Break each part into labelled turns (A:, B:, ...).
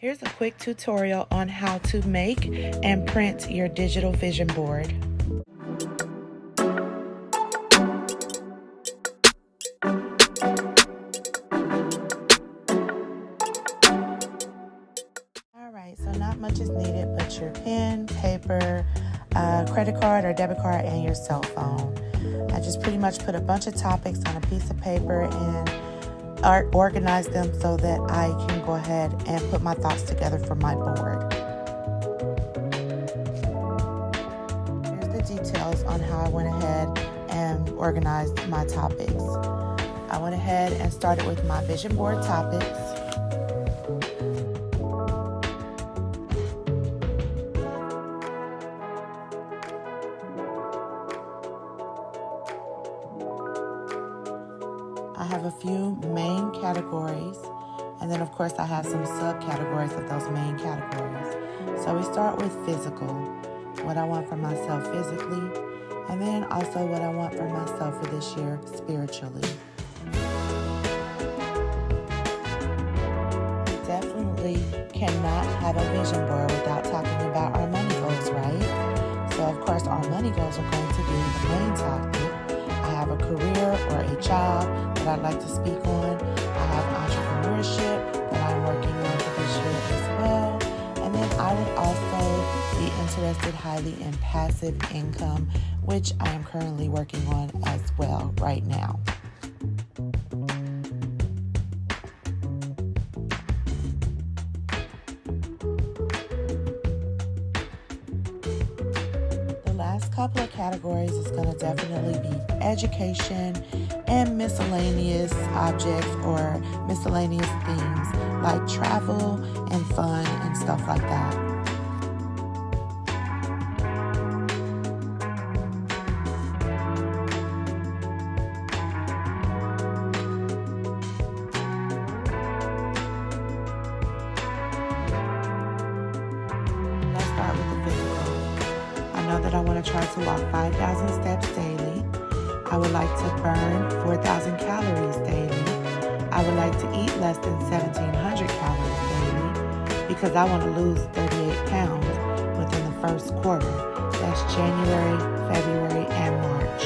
A: Here's a quick tutorial on how to make and print your digital vision board. Alright, so not much is needed but your pen, paper, credit card or debit card, and your cell phone. I just pretty much put a bunch of topics on a piece of paper and organize them so that I can go ahead and put my thoughts together for my board. Here's the details on how I went ahead and organized my topics. I went ahead and started with my vision board topics. I have a few main categories, and then of course I have some subcategories of those main categories. So we start with physical, what I want for myself physically, and then also what I want for myself for this year spiritually. We definitely cannot have a vision board without talking about our money goals, right? So of course our money goals are going to be the main topic. I have a career or a job that I'd like to speak on. I have entrepreneurship that I'm working on for this year as well. And then I would also be interested highly in passive income, which I am currently working on as well right now. Last couple of categories is going to definitely be education and miscellaneous objects or miscellaneous things like travel and fun and stuff like that. Let's start with the physical. I know that I want to try to walk 5,000 steps daily. I would like to burn 4,000 calories daily. I would like to eat less than 1,700 calories daily because I want to lose 38 pounds within the first quarter. That's January, February, and March.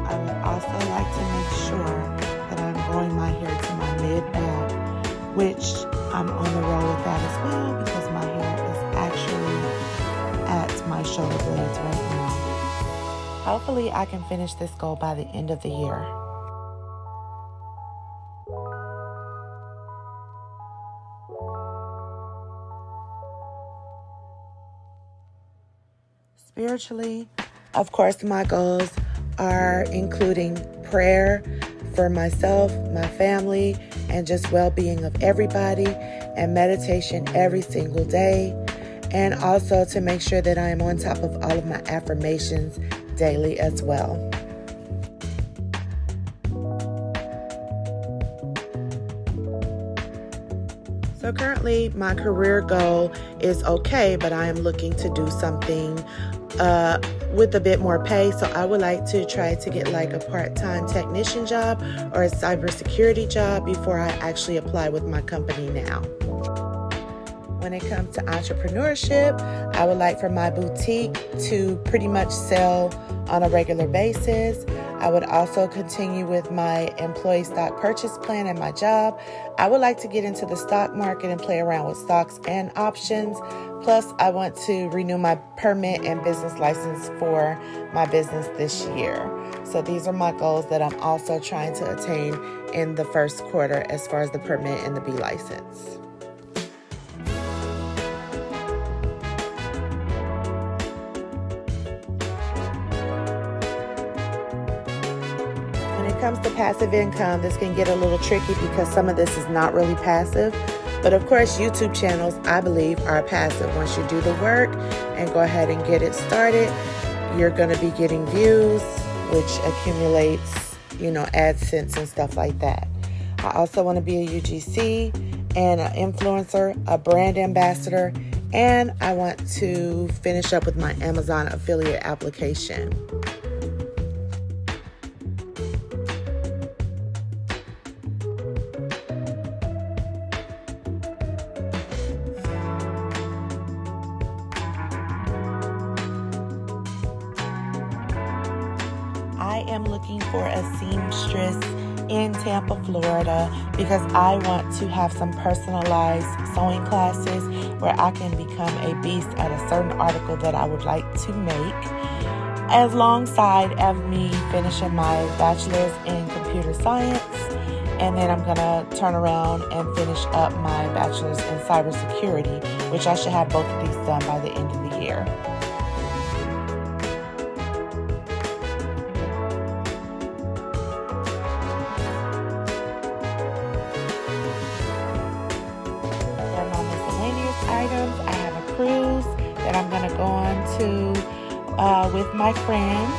A: I also like to make sure that I'm growing my hair to my mid-back, which I'm on the roll with that as well because my hair is actually at my shoulder blades right now. Hopefully I can finish this goal by the end of the year. Spiritually, of course, my goals are including prayer for myself, my family, and just well-being of everybody, and meditation every single day, and also to make sure that I am on top of all of my affirmations daily as well. So currently my career goal is okay, but I am looking to do something with a bit more pay. So I would like to try to get like a part-time technician job or a cybersecurity job before I actually apply with my company now. When it comes to entrepreneurship, I would like for my boutique to pretty much sell on a regular basis. I would also continue with my employee stock purchase plan and my job. I would like to get into the stock market and play around with stocks and options. Plus, I want to renew my permit and business license for my business this year. So these are my goals that I'm also trying to attain in the first quarter as far as the permit and the B license. When it comes to passive income, this can get a little tricky because some of this is not really passive. But of course, YouTube channels, I believe, are passive. Once you do the work and go ahead and get it started, you're going to be getting views, which accumulates, AdSense and stuff like that. I also want to be a UGC and an influencer, a brand ambassador, And I want to finish up with my Amazon affiliate application. I am looking for a seamstress in Tampa, Florida, because I want to have some personalized sewing classes where I can become a beast at a certain article that I would like to make, alongside of me finishing my bachelor's in computer science. And then I'm gonna turn around and finish up my bachelor's in cybersecurity, which I should have both of these done by the end of the year. Items. I have a cruise that I'm going to go on to with my friends,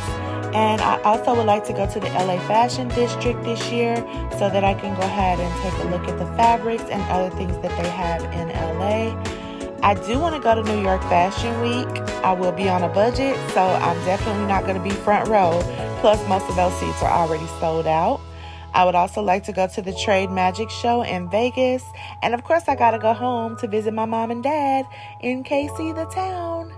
A: and I also would like to go to the LA Fashion District this year so that I can go ahead and take a look at the fabrics and other things that they have in LA. I do want to go to New York Fashion Week. I will be on a budget, so I'm definitely not going to be front row, plus most of those seats are already sold out. I would also like to go to the Trade Magic Show in Vegas. And of course, I got to go home to visit my mom and dad in KC, the town.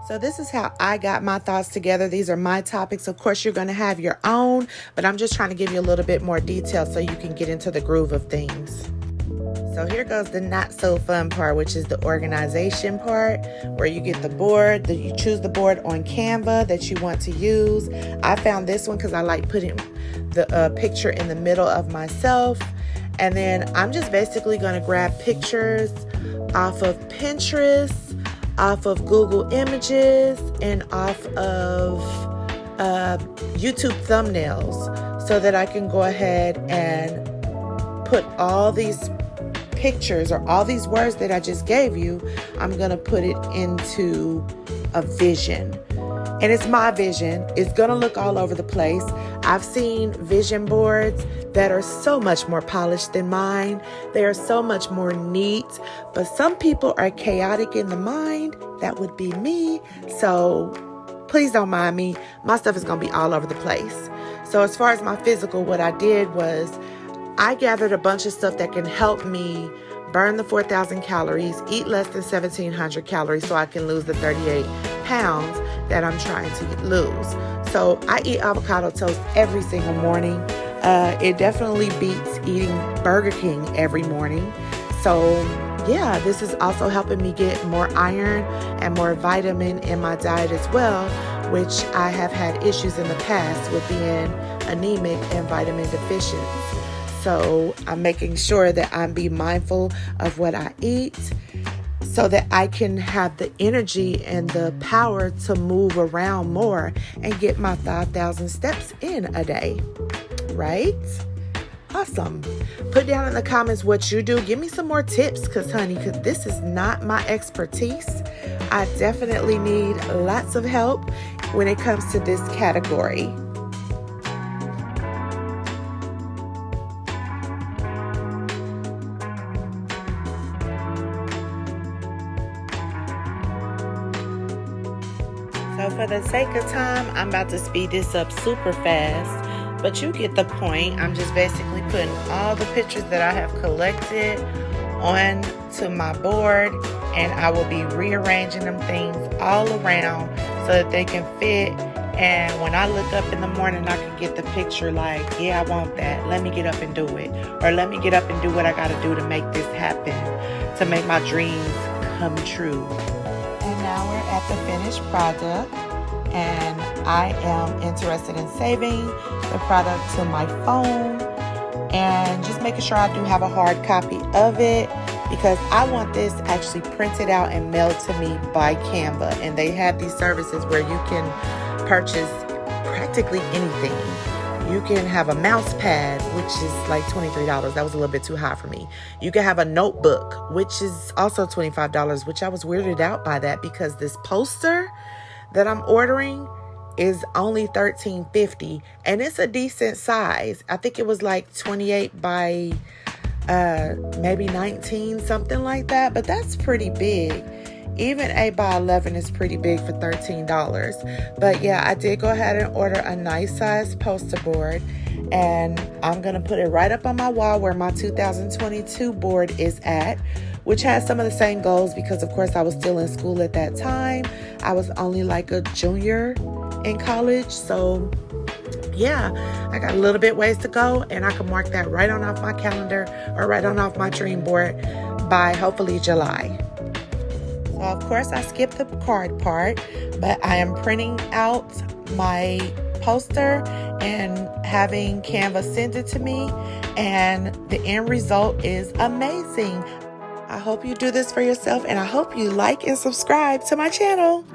A: So this is how I got my thoughts together. These are my topics. Of course, you're going to have your own, but I'm just trying to give you a little bit more detail so you can get into the groove of things. So here goes the not so fun part, which is the organization part, where you get the board, you choose the board on Canva that you want to use. I found this one because I like putting the picture in the middle of myself. And then I'm just basically going to grab pictures off of Pinterest, off of Google Images, and off of YouTube thumbnails so that I can go ahead and put all these pictures or all these words that I just gave you. I'm going to put it into a vision. And it's my vision. It's going to look all over the place. I've seen vision boards that are so much more polished than mine. They are so much more neat. But some people are chaotic in the mind. That would be me. So please don't mind me. My stuff is going to be all over the place. So as far as my physical, what I did was I gathered a bunch of stuff that can help me burn the 4,000 calories, eat less than 1,700 calories so I can lose the 38 pounds that I'm trying to lose. So I eat avocado toast every single morning. It definitely beats eating Burger King every morning. So yeah, this is also helping me get more iron and more vitamin in my diet as well, which I have had issues in the past with being anemic and vitamin deficient. So I'm making sure that I'm being mindful of what I eat so that I can have the energy and the power to move around more and get my 5,000 steps in a day, right? Awesome. Put down in the comments what you do. Give me some more tips because this is not my expertise. I definitely need lots of help when it comes to this category. So for the sake of time, I'm about to speed this up super fast, but you get the point. I'm just basically putting all the pictures that I have collected onto my board, and I will be rearranging them things all around so that they can fit. And when I look up in the morning, I can get the picture like, yeah, I want that. Let me get up and do it. Or let me get up and do what I got to do to make this happen, to make my dreams come true. And now we're at the finished product, and I am interested in saving the product to my phone and just making sure I do have a hard copy of it, because I want this actually printed out and mailed to me by Canva. And they have these services where you can purchase practically anything. You can have a mouse pad, which is like $23. That was a little bit too high for me. You can have a notebook, which is also $25, which I was weirded out by that because this poster that I'm ordering is only $13.50, and it's a decent size. I think it was like 28 by maybe 19, something like that, but that's pretty big. Even 8 by 11 is pretty big for $13. But yeah, I did go ahead and order a nice size poster board, and I'm going to put it right up on my wall where my 2022 board is at, which has some of the same goals because, of course, I was still in school at that time. I was only like a junior in college. So yeah, I got a little bit ways to go, and I can mark that right on off my calendar or right on off my dream board by hopefully July. So of course I skipped the card part, but I am printing out my poster and having Canva send it to me, and the end result is amazing. I hope you do this for yourself, and I hope you like and subscribe to my channel.